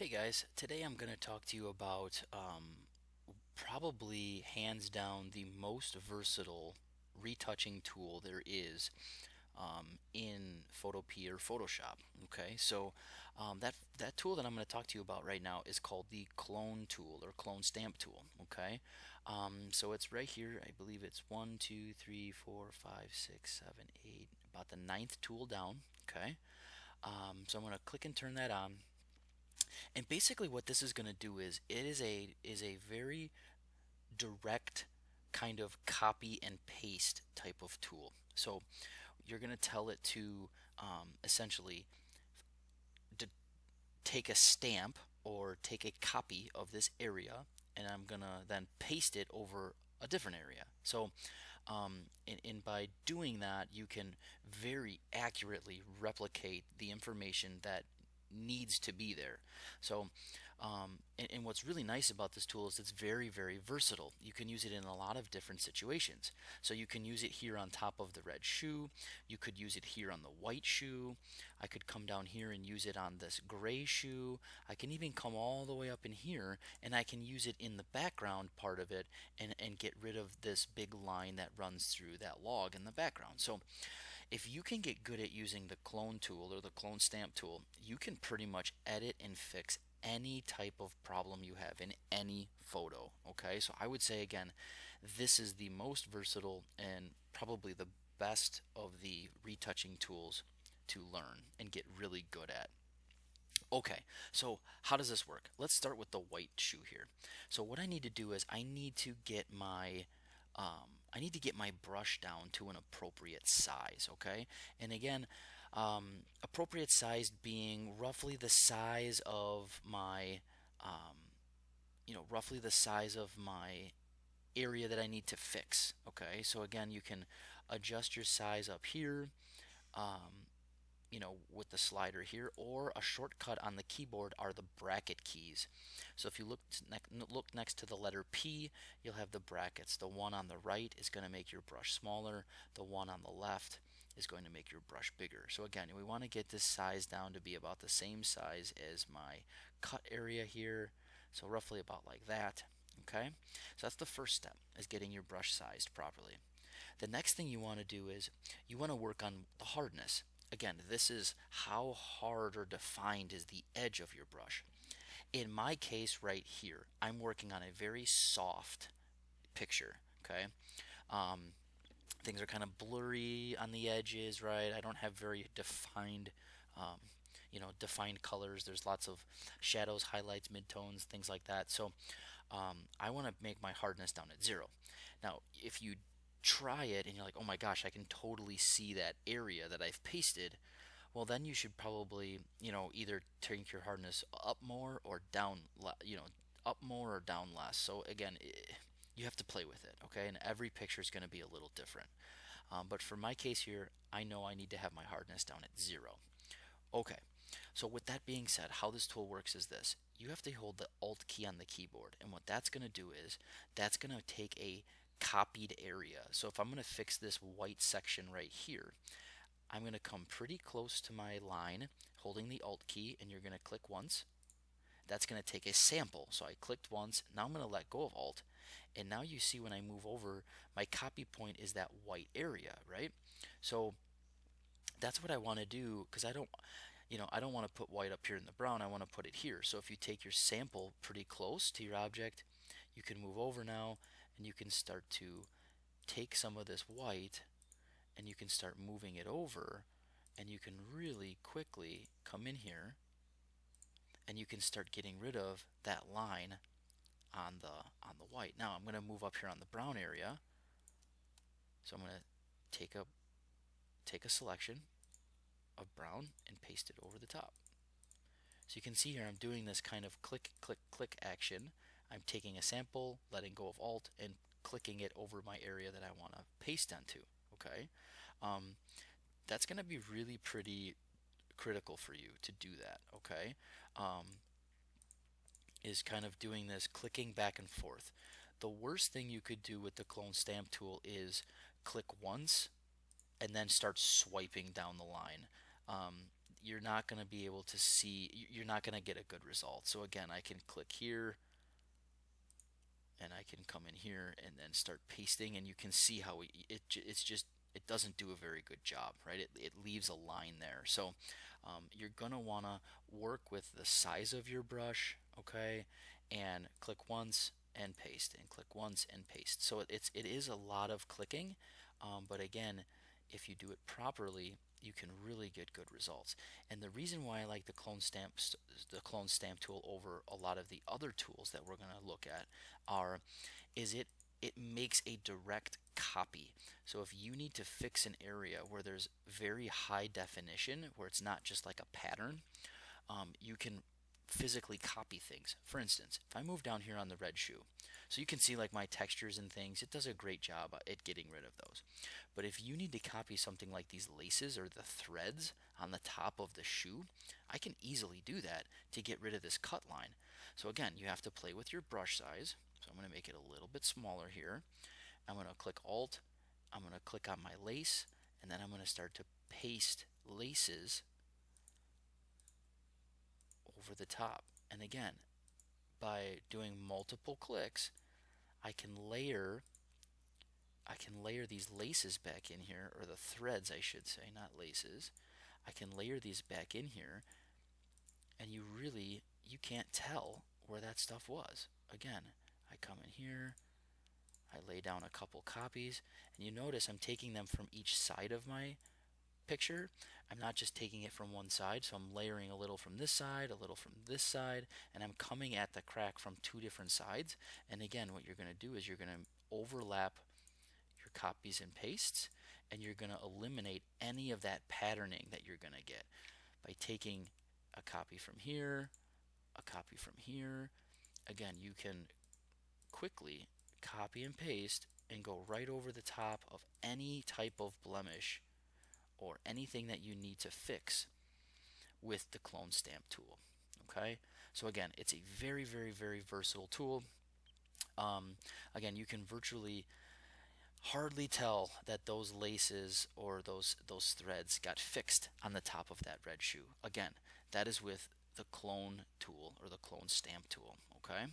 Hey guys, today I'm going to talk to you about probably hands down the most versatile retouching tool there is in Photopea or Photoshop. Okay, so that tool that I'm going to talk to you about right now is called the clone tool or clone stamp tool. Okay, so it's right here. I believe it's one, two, three, four, five, six, seven, eight, about the ninth tool down. Okay, so I'm going to click and turn that on. And basically what this is going to do is it is a very direct kind of copy and paste type of tool. So you're going to tell it to essentially to take a stamp or take a copy of this area, and I'm going to then paste it over a different area. So and by doing that, you can very accurately replicate the information that needs to be there. So, and what's really nice about this tool is it's very, very versatile. You can use it in a lot of different situations. So you can use it here on top of the red shoe. You could use it here on the white shoe. I could come down here and use it on this gray shoe. I can even come all the way up in here and I can use it in the background part of it and get rid of this big line that runs through that log in the background. So if you can get good at using the clone tool or the clone stamp tool, you can pretty much edit and fix any type of problem you have in any photo. Okay, so I would say again, this is the most versatile and probably the best of the retouching tools to learn and get really good at. Okay, so how does this work? Let's start with the white shoe here. So what I need to do is I need to get my brush down to an appropriate size. Okay, and again, appropriate size being roughly the size of my roughly the size of my area that I need to fix. Okay, so again, you can adjust your size up here. Um, with the slider here, or a shortcut on the keyboard are the bracket keys. So if you look next to the letter P, you'll have the brackets. The one on the right is going to make your brush smaller. The one on the left is going to make your brush bigger. So again, we want to get this size down to be about the same size as my cut area here. So roughly about like that. Okay, so that's the first step, is getting your brush sized properly. The next thing you want to do is you want to work on the hardness. Again, this is how hard or defined is the edge of your brush. In my case right here, I'm working on a very soft picture. Okay, um, things are kind of blurry on the edges, right? I don't have very defined, um, defined colors. There's lots of shadows, highlights, midtones, things like that. So I want to make my hardness down at 0. Now, if you try it and you're like, oh my gosh, I can totally see that area that I've pasted, well, then you should probably, either take your hardness up more or down, up more or down less. So again, you have to play with it, okay? And every picture is going to be a little different. But for my case here, I know I need to have my hardness down at 0. Okay, so with that being said, how this tool works is this. You have to hold the Alt key on the keyboard, and what that's going to do is that's going to take a copied area. So if I'm going to fix this white section right here, I'm going to come pretty close to my line holding the Alt key, and you're going to click once. That's going to take a sample. So I clicked once. Now I'm going to let go of Alt, and now you see when I move over, my copy point is that white area, right? So that's what I want to do, because I don't want to put white up here in the brown. I want to put it here. So if you take your sample pretty close to your object, you can move over now and you can start to take some of this white and you can start moving it over, and you can really quickly come in here and you can start getting rid of that line on the white. Now I'm going to move up here on the brown area. So I'm going to take a selection of brown and paste it over the top. So you can see here I'm doing this kind of click, click, click action. I'm taking a sample, letting go of Alt, and clicking it over my area that I want to paste onto. Okay, um, that's going to be really pretty critical for you to do that. Okay, um, is kind of doing this clicking back and forth. The worst thing you could do with the clone stamp tool is click once and then start swiping down the line. you're not going to be able to see, you're not going to get a good result. So again, I can click here and I can come in here and then start pasting, and you can see how it's just, it doesn't do a very good job, right? It leaves a line there. So you're gonna wanna work with the size of your brush, okay, and click once and paste, and click once and paste. So it is a lot of clicking, but again, if you do it properly, you can really get good results. And the reason why I like the clone stamp tool over a lot of the other tools that we're going to look at are is it makes a direct copy. So if you need to fix an area where there's very high definition, where it's not just like a pattern, you can physically copy things. For instance, if I move down here on the red shoe, so you can see like my textures and things, it does a great job at getting rid of those. But if you need to copy something like these laces or the threads on the top of the shoe, I can easily do that to get rid of this cut line. So again, you have to play with your brush size. So I'm going to make it a little bit smaller here. I'm going to click Alt, I'm going to click on my lace, and then I'm going to start to paste laces over the top. And again, by doing multiple clicks, I can layer these laces back in here, or the threads I should say, not laces. I can layer these back in here, and you can't tell where that stuff was. Again, I come in here, I lay down a couple copies, and you notice I'm taking them from each side of my picture. I'm not just taking it from one side, so I'm layering a little from this side, a little from this side, and I'm coming at the crack from two different sides. And again, what you're going to do is you're going to overlap your copies and pastes, and you're going to eliminate any of that patterning that you're going to get by taking a copy from here, a copy from here. Again, you can quickly copy and paste and go right over the top of any type of blemish or anything that you need to fix with the clone stamp tool. Okay, so again, it's a very, very, very versatile tool. Again, you can virtually hardly tell that those laces or those threads got fixed on the top of that red shoe. Again, that is with the clone tool or the clone stamp tool. Okay.